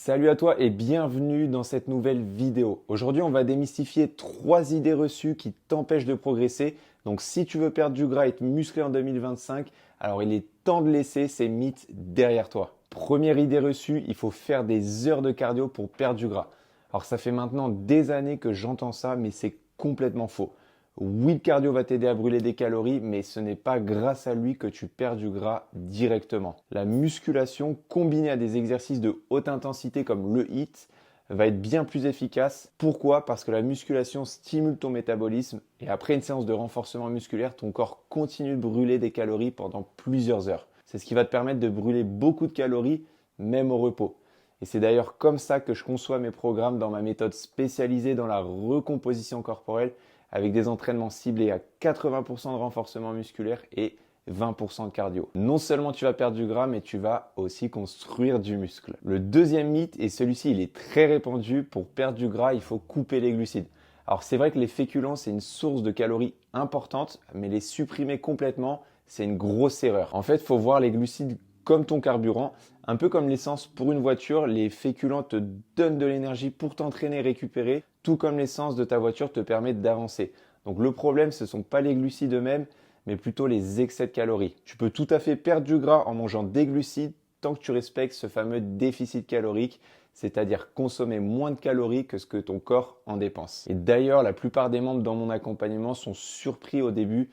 Salut à toi et bienvenue dans cette nouvelle vidéo. Aujourd'hui, on va démystifier 3 idées reçues qui t'empêchent de progresser. Donc si tu veux perdre du gras et te muscler en 2025, alors il est temps de laisser ces mythes derrière toi. Première idée reçue, il faut faire des heures de cardio pour perdre du gras. Alors ça fait maintenant des années que j'entends ça, mais c'est complètement faux. Oui, le cardio va t'aider à brûler des calories, mais ce n'est pas grâce à lui que tu perds du gras directement. La musculation combinée à des exercices de haute intensité comme le HIIT va être bien plus efficace. Pourquoi? Parce que la musculation stimule ton métabolisme et après une séance de renforcement musculaire, ton corps continue de brûler des calories pendant plusieurs heures. C'est ce qui va te permettre de brûler beaucoup de calories, même au repos. Et c'est d'ailleurs comme ça que je conçois mes programmes dans ma méthode spécialisée dans la recomposition corporelle avec des entraînements ciblés à 80% de renforcement musculaire et 20% de cardio. Non seulement tu vas perdre du gras, mais tu vas aussi construire du muscle. Le deuxième mythe, et celui-ci il est très répandu, pour perdre du gras, il faut couper les glucides. Alors c'est vrai que les féculents, c'est une source de calories importante, mais les supprimer complètement, c'est une grosse erreur. En fait, il faut voir les glucides comme ton carburant. Un peu comme l'essence pour une voiture, les féculents te donnent de l'énergie pour t'entraîner et récupérer, tout comme l'essence de ta voiture te permet d'avancer. Donc le problème, ce ne sont pas les glucides eux-mêmes, mais plutôt les excès de calories. Tu peux tout à fait perdre du gras en mangeant des glucides tant que tu respectes ce fameux déficit calorique, c'est-à-dire consommer moins de calories que ce que ton corps en dépense. Et d'ailleurs, la plupart des membres dans mon accompagnement sont surpris au début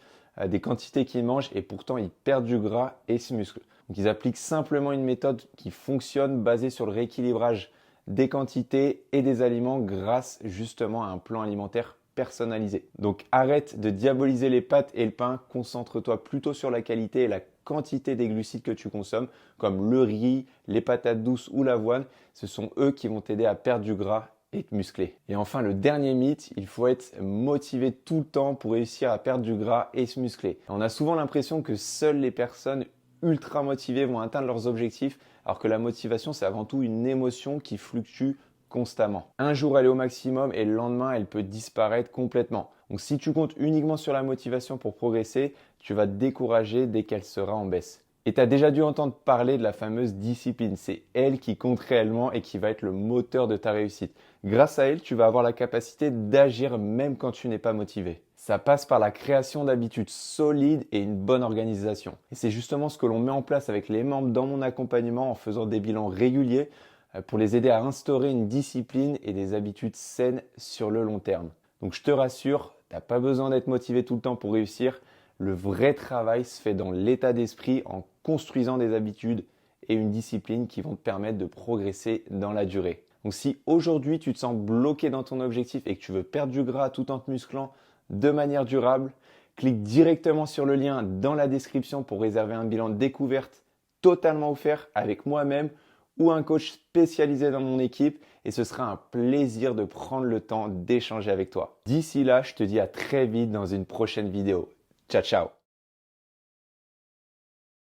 des quantités qu'ils mangent et pourtant ils perdent du gras et se musclent. Donc ils appliquent simplement une méthode qui fonctionne basée sur le rééquilibrage des quantités et des aliments grâce justement à un plan alimentaire personnalisé. Donc arrête de diaboliser les pâtes et le pain, concentre-toi plutôt sur la qualité et la quantité des glucides que tu consommes, comme le riz, les patates douces ou l'avoine. Ce sont eux qui vont t'aider à perdre du gras et te muscler. Et enfin, le dernier mythe, il faut être motivé tout le temps pour réussir à perdre du gras et se muscler. On a souvent l'impression que seules les personnes ultra motivés vont atteindre leurs objectifs, alors que la motivation, c'est avant tout une émotion qui fluctue constamment. Un jour, elle est au maximum et le lendemain, elle peut disparaître complètement. Donc si tu comptes uniquement sur la motivation pour progresser, tu vas te décourager dès qu'elle sera en baisse. Et tu as déjà dû entendre parler de la fameuse discipline. C'est elle qui compte réellement et qui va être le moteur de ta réussite. Grâce à elle, tu vas avoir la capacité d'agir même quand tu n'es pas motivé. Ça passe par la création d'habitudes solides et une bonne organisation. Et c'est justement ce que l'on met en place avec les membres dans mon accompagnement en faisant des bilans réguliers pour les aider à instaurer une discipline et des habitudes saines sur le long terme. Donc je te rassure, tu n'as pas besoin d'être motivé tout le temps pour réussir. Le vrai travail se fait dans l'état d'esprit en construisant des habitudes et une discipline qui vont te permettre de progresser dans la durée. Donc si aujourd'hui tu te sens bloqué dans ton objectif et que tu veux perdre du gras tout en te musclant de manière durable, clique directement sur le lien dans la description pour réserver un bilan de découverte totalement offert avec moi-même ou un coach spécialisé dans mon équipe et ce sera un plaisir de prendre le temps d'échanger avec toi. D'ici là, je te dis à très vite dans une prochaine vidéo. Ciao, ciao!